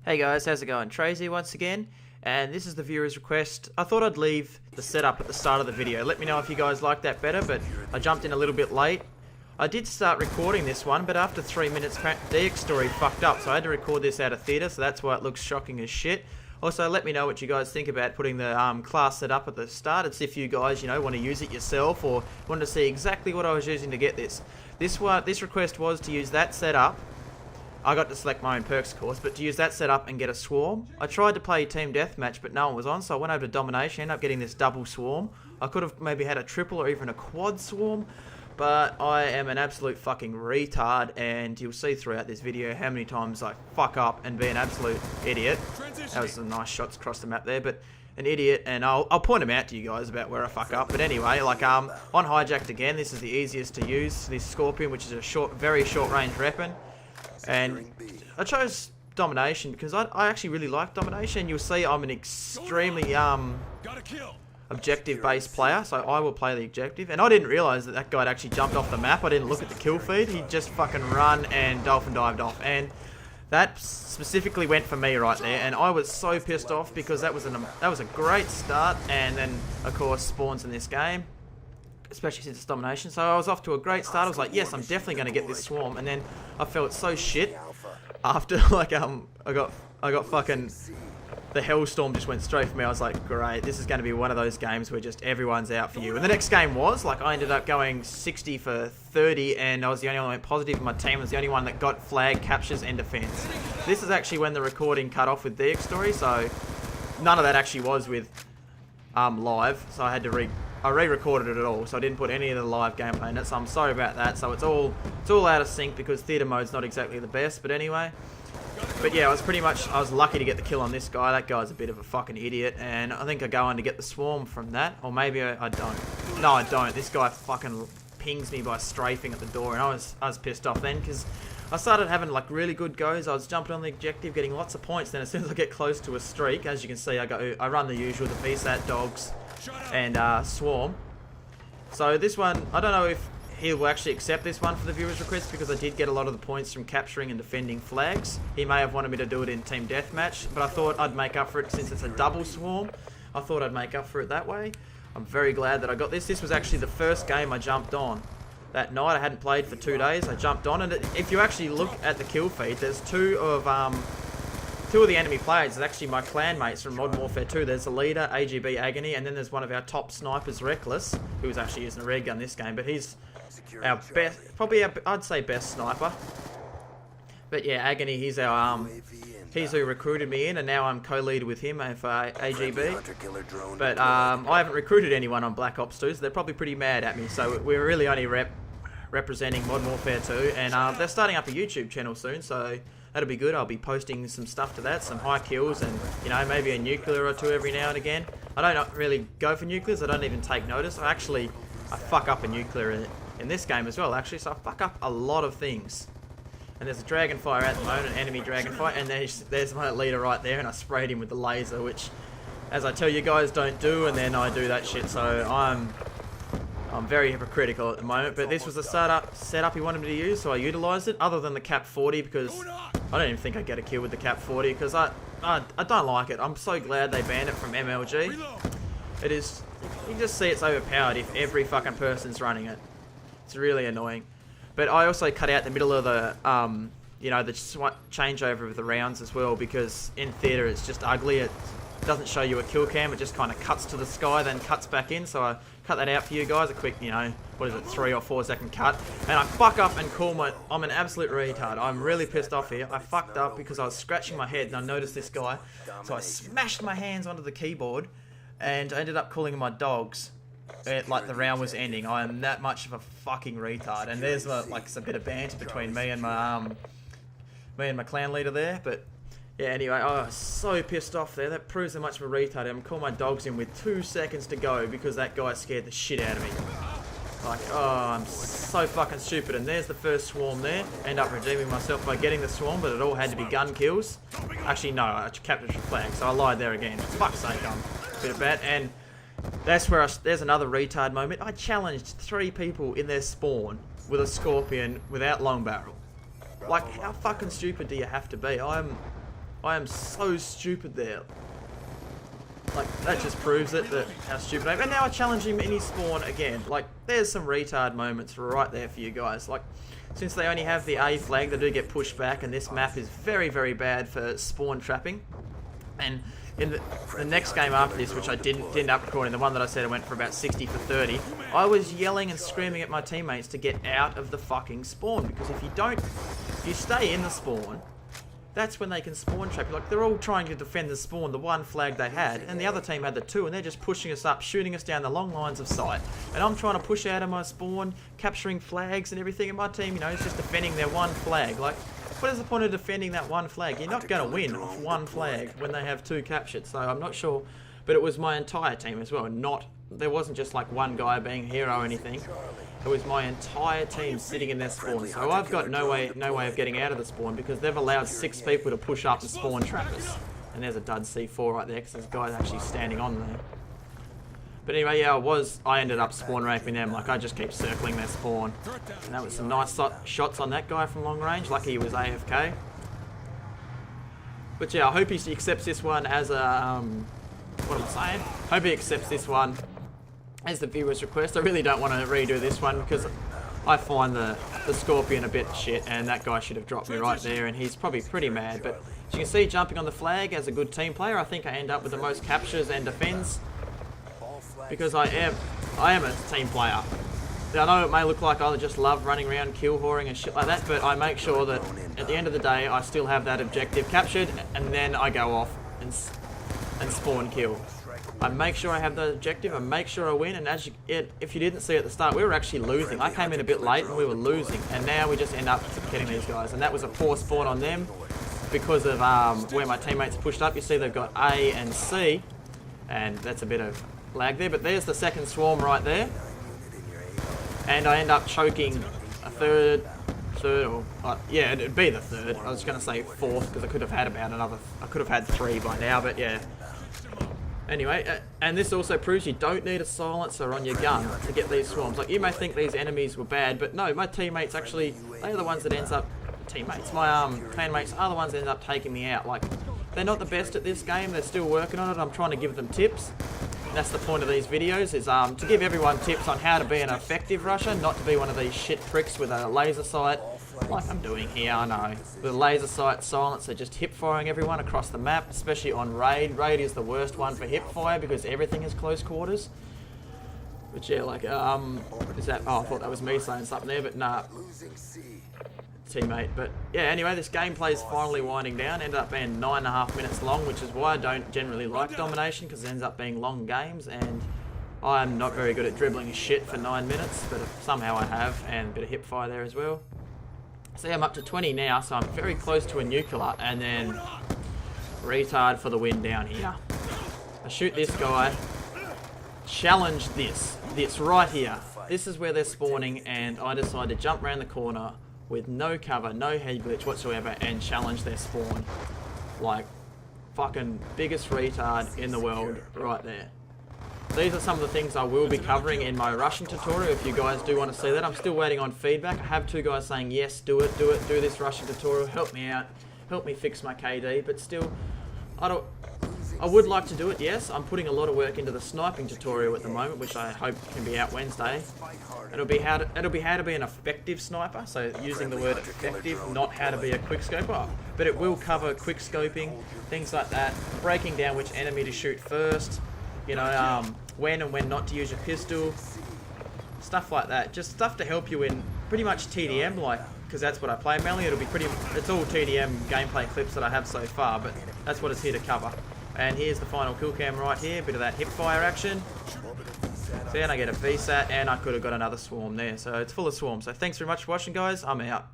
Hey guys, how's it going? Tracy once again, and this is the viewer's request. I thought I'd leave the setup at the start of the video. Let me know if you guys like that better, but I jumped in a little bit late. I did start recording this one, but after 3 minutes, DX story fucked up, so I had to record this out of theatre, so that's why it looks shocking as shit. Also, let me know what you guys think about putting the class setup at the start. It's if you guys, want to use it yourself or want to see exactly what I was using to get this. This request was to use that setup. I got to select my own perks, of course, but to use that setup and get a swarm. I tried to play team deathmatch, but no one was on, so I went over to domination, ended up getting this double swarm. I could have maybe had a triple or even a quad swarm, but I am an absolute fucking retard, and you'll see throughout this video how many times I fuck up and be an absolute idiot. That was some nice shots across the map there, but an idiot, and I'll point them out to you guys about where I fuck up. But anyway, on hijacked again, this is the easiest to use, this Skorpion, which is a very short range weapon. And I chose domination because I actually really like domination. You'll see I'm an extremely objective based player, so I will play the objective. And I didn't realise that guy had actually jumped off the map. I didn't look at the kill feed. He just fucking run and dolphin dived off, and that specifically went for me right there. And I was so pissed off because that was a great start, and then of course spawns in this game, especially since it's domination. So I was off to a great start. I was like, yes, I'm definitely going to get this swarm, and then I felt so shit after I got fucking, the hellstorm just went straight for me. I was like, great, this is going to be one of those games where just everyone's out for you. And the next game was like, I ended up going 60 for 30, and I was the only one that went positive, and my team was the only one that got flag captures and defense. This is actually when the recording cut off with DX story, so none of that actually was with live, so I had to I re-recorded it all, so I didn't put any of the live gameplay in it, so I'm sorry about that. So it's all out of sync because theatre mode's not exactly the best, but anyway. But yeah, I was lucky to get the kill on this guy. That guy's a bit of a fucking idiot, and I think I go on to get the swarm from that, or maybe I don't. No, I don't. This guy fucking pings me by strafing at the door, and I was pissed off then because I started having like really good goes. I was jumping on the objective, getting lots of points. Then as soon as I get close to a streak, as you can see, I run the usual, the VSAT dogs and swarm. So this one, I don't know if he will actually accept this one for the viewer's request because I did get a lot of the points from capturing and defending flags. He may have wanted me to do it in team deathmatch, but I thought I'd make up for it since it's a double swarm. I thought I'd make up for it that way. I'm very glad that I got this. This was actually the first game I jumped on. That night, I hadn't played for 2 days. I jumped on, and if you actually look at the kill feed, there's two of the enemy players. There's actually my clan mates from Modern Warfare 2. There's the leader, AGB Agony, and then there's one of our top snipers, Reckless, who was actually using a red gun this game, but he's our best, probably I'd say best sniper. But yeah, Agony, he's who recruited me in, and now I'm co-leader with him for AGB. But I haven't recruited anyone on Black Ops 2, so they're probably pretty mad at me. So we're really only representing Modern Warfare 2, and they're starting up a YouTube channel soon, so that'll be good. I'll be posting some stuff to that, some high kills, and maybe a nuclear or two every now and again. I don't really go for nuclears. I don't even take notice. I fuck up a nuclear in this game as well, actually. So I fuck up a lot of things. And there's a dragonfire at the moment, an enemy dragonfire, and there's my leader right there, and I sprayed him with the laser, which, as I tell you guys, don't do, and then I do that shit. So I'm very hypocritical at the moment, but this was the setup he wanted me to use, so I utilised it, other than the cap 40, because I don't even think I'd get a kill with the cap 40, because I don't like it. I'm so glad they banned it from MLG. It is, you can just see it's overpowered if every fucking person's running it. It's really annoying. But I also cut out the middle of the, the changeover of the rounds as well, because in theatre it's just ugly. It doesn't show you a kill cam, it just kind of cuts to the sky, then cuts back in, so I cut that out for you guys, a quick, 3 or 4 second cut, and I fuck up and I'm an absolute retard. I'm really pissed off here. I fucked up because I was scratching my head and I noticed this guy, so I smashed my hands onto the keyboard, and I ended up calling my dogs. Like the round was ending. I am that much of a fucking retard, and there's like a bit of banter between me and my clan leader there, but yeah, anyway, I was so pissed off there. That proves how much of a retard I am. Call my dogs in with 2 seconds to go because that guy scared the shit out of me. Like, oh, I'm so fucking stupid. And there's the first swarm there. End up redeeming myself by getting the swarm, but it all had to be gun kills. Actually, no, I captured a flag, so I lied there again. For fuck's sake, I'm a bit bad. And that's where there's another retard moment. I challenged 3 people in their spawn with a Skorpion without long barrel. Like, how fucking stupid do you have to be? I am so stupid there. Like, that just proves it, that how stupid I am. And now I challenge him and he spawn again. Like, there's some retard moments right there for you guys. Like, since they only have the A flag, they do get pushed back, and this map is very, very bad for spawn trapping. And in the next game after this, which I didn't end up recording, the one that I said I went for about 60 for 30, I was yelling and screaming at my teammates to get out of the fucking spawn, because if you stay in the spawn, that's when they can spawn trap you. Like, they're all trying to defend the spawn, the one flag they had, and the other team had the two, and they're just pushing us up, shooting us down the long lines of sight. And I'm trying to push out of my spawn, capturing flags and everything, and my team, you know, is just defending their one flag. Like, what is the point of defending that one flag? You're not going to win off one flag when they have two captured, so I'm not sure. But it was my entire team as well, there wasn't just like one guy being a hero or anything. It was my entire team sitting in their spawn. So I've got no way of getting out of the spawn, because they've allowed 6 people to push up and spawn trap us. And there's a dud C4 right there, because this guy's actually standing on there. But anyway, yeah, I ended up spawn raping them. Like, I just keep circling their spawn. And that was some nice shots on that guy from long range. Lucky he was AFK. But yeah, I hope he accepts this one as a, what am I saying? Hope he accepts this one as the viewer's request. I really don't want to redo this one, because I find the Skorpion a bit shit, and that guy should have dropped me right there, and he's probably pretty mad. But as you can see, jumping on the flag as a good team player, I think I end up with the most captures and defends, because I am a team player. Now, I know it may look like I just love running around kill whoring and shit like that, but I make sure that at the end of the day I still have that objective captured, and then I go off and spawn kill. I make sure I have the objective, I make sure I win, and if you didn't see at the start, we were actually losing. I came in a bit late and we were losing, and now we just end up getting these guys. And that was a poor spawn on them because of where my teammates pushed up. You see they've got A and C, and that's a bit of lag there, but there's the second swarm right there. And I end up choking a third, or yeah, it'd be the third. I was going to say fourth, because I could have had 3 by now, but yeah. Anyway, and this also proves you don't need a silencer on your gun to get these swarms. Like, you may think these enemies were bad, but no, my teammates actually, they are the ones that my teammates are the ones that end up taking me out. Like, they're not the best at this game, they're still working on it. I'm trying to give them tips. And that's the point of these videos, is to give everyone tips on how to be an effective rusher, not to be one of these shit pricks with a laser sight, like I'm doing here, I know. With a laser sight silencer, just hip firing everyone across the map, especially on raid. Raid is the worst one for hip fire, because everything is close quarters. But yeah, like, is that, oh, I thought that was me saying something there, but nah. Teammate. But yeah, anyway, this gameplay is finally winding down. Ended up being 9.5 minutes long, which is why I don't generally like Domination, because it ends up being long games, and I'm not very good at dribbling shit for 9 minutes, but somehow I have, and a bit of hip fire there as well. See, I'm up to 20 now, so I'm very close to a nuclear, and then retard for the win down here. I shoot this guy, challenge this right here. This is where they're spawning, and I decide to jump around the corner with no cover, no head glitch whatsoever, and challenge their spawn. Like, fucking biggest retard in the world right there. These are some of the things I will be covering in my rushing tutorial, if you guys do want to see that. I'm still waiting on feedback. I have 2 guys saying, yes, do this rushing tutorial, help me out, help me fix my KD, but still, I would like to do it, yes. I'm putting a lot of work into the sniping tutorial at the moment, which I hope can be out Wednesday. It'll be how to be an effective sniper, so using the word effective, not how to be a quickscoper. But it will cover quickscoping, things like that, breaking down which enemy to shoot first, you know, when and when not to use your pistol, stuff like that. Just stuff to help you in pretty much TDM, like, because that's what I play mainly. It's all TDM gameplay clips that I have so far, but that's what it's here to cover. And here's the final kill cam right here, bit of that hip fire action. So then I get a VSAT, and I could have got another swarm there. So it's full of swarms. So thanks very much for watching, guys. I'm out.